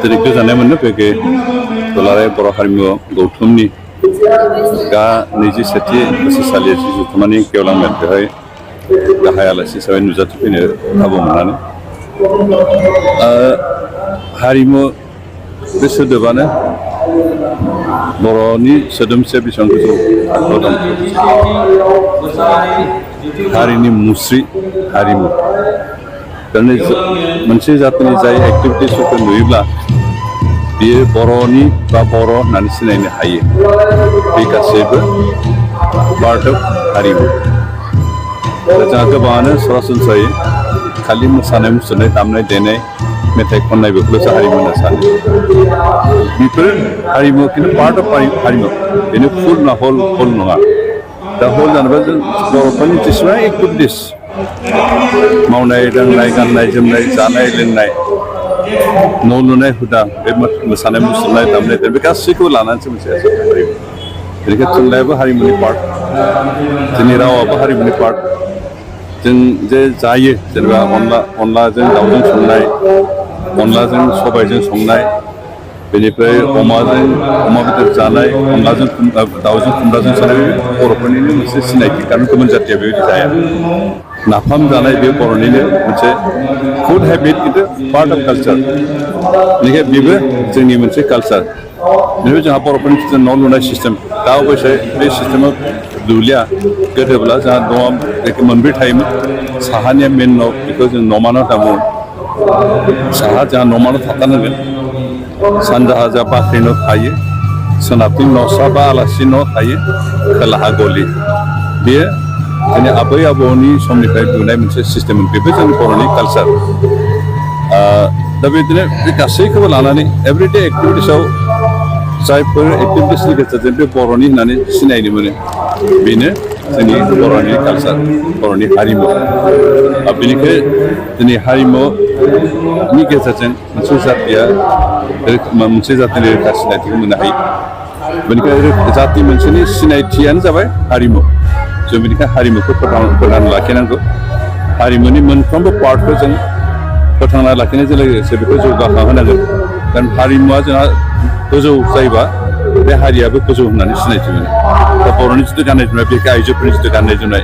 दिनै गोजोननाय मोनदों बे दुलाराय बर' हारिमु गौथुमनि गा 27थि बोसोरसालि जथुम्मानि गेवलां मेल बेवहाय गाहाय आलासि हिसाबै नुजाथिफैनो खाबु मोननानै हारिमु बे सोदोबानो बर'नि सोदोमस्रिया बेसेबां गोजौ थाखोआव दं हारिनि मुस्रि हारिमु मोनसे जातिनि जाय एक्टिभिटिसफोरखौ नुयोब्ला बियो बर'नि बा बर' होननानै सिनायनो हायो बे गासैबो पार्ट अफ हारिमु जोंहा गोबाङानो सरासनस्रायै खालि मोसानाय मुसुरनाय दामनाय देनाय मेथाइ खननाय बेफोरल'सो हारिमु होनना सानो बेफोर हारिमु खिन्थु पार्ट अफ हारिमु बेनो फुल ना हल नङा दा हल जानोबा जों बर'फोरनि जेसेबां एक्टिभिटिस मावनाय दांनाय गाननाय जोमनाय जानाय लोंनाय न' लुनाय हुदा बे मोसानाय मुसुरनाय दामनाय देनाय बे गासैखौबो लानानैसो मोनसे हारिमु बेनिखायनो थुनलाइयाबो हारिमुनि पार्ट जोंनि रावाबो हारिमुनि पार्ट जों जे जायो जेनेबा अनलाजों दाउजों संनाय अनलाजों सबायजों संनाय बेनिफ्राय अमा बेदर जानाय अनलाजों दाउजों खुमब्राजों संनाय बर'फोरनिनो मोनसे सिनायथि कारण गुबुन जाथिया बेबायदि जाया नाफाम जानाय बे बर'निनो मोनसे फुड हेबिट खिन्थु पार्ट अफ कालचार बेनिखायनो बेबो जोंनि मोनसे कालचार बेनिफ्राय जोंहा बर'फोरनि न' लुनाय सिस्टेम दा अबयसे बे सिस्टेमाव लुलिया गोदोब्ला जोंहा न'आ मोनब्रै थायोमोन साहानिया मेन न' बेखौ जों न'मा न' होनना बुङो साहा जोंहा न'मा न' थाथारनांगोन सानजाहा जोंहा बाख्रि न' थायो सोनाबथिं न'सा बा आलासि न' थायो खोलाहा गलि बेयो जोंनि आबै आबौनि समनिफ्राय लुनाय मोनसे सिस्टेम बेबो जोंनि बर'नि कालचार दा बिदिनो बे गासैखौबो लानानै एभरिडे एक्टिभिटिसाव जायफोर एक्टिभिटिसनि गेजेरजों बे बर'नि होननानै सिनायनो मोनो बेनो जोंनि बर'नि कालचार बर'नि हारिमु बेनिखाय दिनै हारिमुनि गेजेरजों मोनसे जातिया मोनसे जातिनि रोखा सिनायथिखौ मोननो हायो बेनिखायनो जाति मोनसेनि सिनायथियानो जाबाय हारिमु जों बेनिखायनो हारिमुखौ फोथांना लाखिनांगौ हारिमुनि मोनफ्रोमबो पार्टखौ जों फोथांना लाखिनायजों लोगोसे बेखौ जौगाखांहोनांगोन कारण हारिमुवा जोंहा गोजौ जायोबा बे हारियाबो गोजौ होननानै सिनायथि मोनो दा बर'नि जिथु गाननाय जोमनाय बे आइजोफोरनि जिथु गाननाय जोमनाय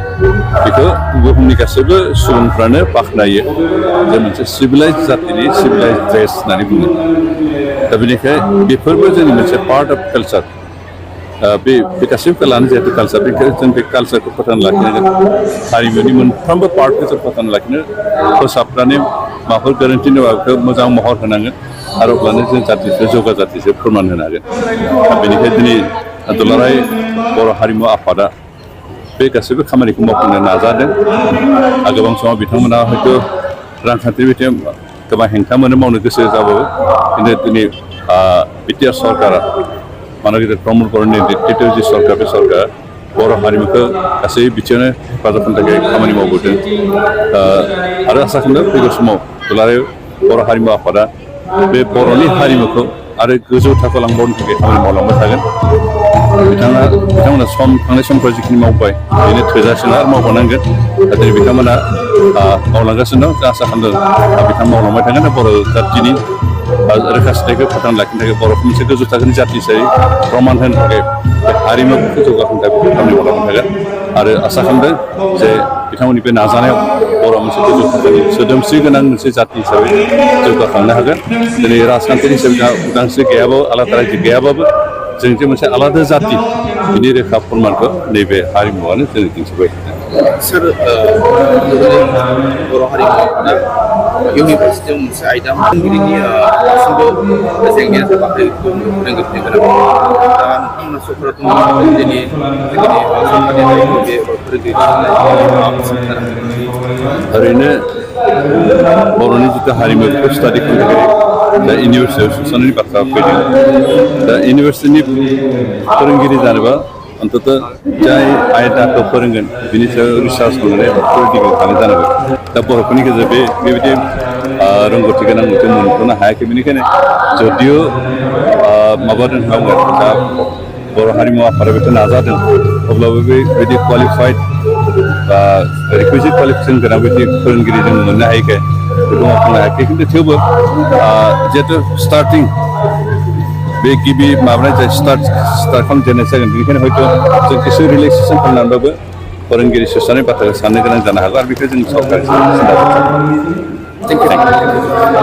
बेखौ बुहुमनि गासैबो सुबुंफ्रानो बाख्नायो जे मोनसे सिभिलाइज जातिनि सिभिलाइज ड्रेस होननानै बुङो दा बेनिखायनो बेफोरबो जोंनि मोनसे पार्ट अफ कालचार बे गासैबो लानो जिहेतु कालचार बेनिखायनो जों बे कालचारखौ फोथांना लाखिनांगोन हारिमुनि मोनफ्रोमबो पार्टखौ जों फोथांना लाखिनो फोसाबनानै माबाफोर गोरोन्थि दंबा बेखौ मोजां महर होनांगोन आरो अब्लानो जों जातिखौ जौगा जातिखौ फोरमान होनो हागोन बेनिखायनो दिनै दुलाराय बर' हारिमु आफादा बे गासैबो खामानिखौ मावफुंनो नाजादों गोबां समाव बिथांमोना हयथ' रांखान्थि बिथिङाव गोबां हेंथा मोनो मावनो गोसो जाबाबो खिन्थु दिनै बिटिआर सरकारा मानो गिदिर प्रमद बर'नि नेतृत्व जि सरकार बे सरकारा बर' हारिमुखौ गासै बिथिङावनो हेफाजाब होनो थाखाय खामानि मावबोदों आरो आसा खालामदों फैगौ समाव दुलाराय बर' हारिमु आफादा बे बर'नि हारिमुखौ आरो गोजौ थाखोआव लांबावनो थाखाय खामानि मावलांबाय थागोन बिथांमोना थांनाय समफ्राव जिखिनि मावबाय बेनो थोजासे आरो मावबावनांगोन दा दिनै बिथांमोना मावलांगासिनो दं आसा खालामदों बिथां मावलांबाय थागोन बर' जातिनि रोखा सिनायखौ फोथांना लाखिनो थाखाय बर'खौ मोनसे गोजौ थाखोनि जाति हिसाबै प्रमान होनो थाखाय बे हारिमुखौ जौगाहोनो थाखाय खामानि मावलांबाय थागोन आरो आसा खालामदों जे बिथांमोननि बे नाजानायाव बर' मोनसे गोजौ थाखोनि सोदोमस्रि गोनां मोनसे जाति हिसाबै जौगाखांनो हागोन दिनै राजखान्थिनि हिसाबै जोंहा उदांस्रि गैयाबाबो आलादा रायजो गैयाबाबो जों जे मोनसे आलादा जाति बिनि रोखा फोरमानखौ नैबे हारिमुआनो जों दिन्थिबाय सोर बर' हारिमुआ इउनिभार्सिटियाव मोनसे आयदा फोरोंगिरिनि दासिमबो जेंनाया जोबाखै फोरोंगिरिनि गोनां दा नोंथांमोना सरकारा दिनै सरकारनि बे फोरोंगिरि ओरैनो बर'नि जिथु हारिमु बेखौ स्टाडि खालामनो थाखाय दा इउनिभार्सिटियाव सोसननायनि बाथ्रा फैदों दा इउनिभार्सिटिनि फोरोंगिरि जानोबा अन्तत जाय आयदाखौ फोरोंगोन बिनि सायाव रिसार्च खालामनानै पलिटिकेल थानाय जानांगौ दा बर'फोरनि गेजेराव बेबायदि रोंगौथि गोनां मोनसे मोनथ'नो हायाखै बेनिखायनो जदिअ माबादों दा बर' हारिमु आफादा बेखौ नाजादों अब्लाबो बेबायदि क्वालिफाइड बा रिकुइजिट क्वालिफिकेसन गोनां बायदि फोरोंगिरि जों मोननो हायैखाय बेखौ मावफुंनो हायाखै खिन्थु थेवबो जिहेतु स्टार्टिं बे गिबि माबानाय जाय स्टार्ट खालामजेननाय जागोन बेनिखायनो हयथ' जों एसे रिलेक्सेसन खालामनानैबाबो फोरोंगिरि सुसारनाय बाथ्राखौ साननो गोनां जानो हागौ आरो बेखौ जों सरकारि Thank you.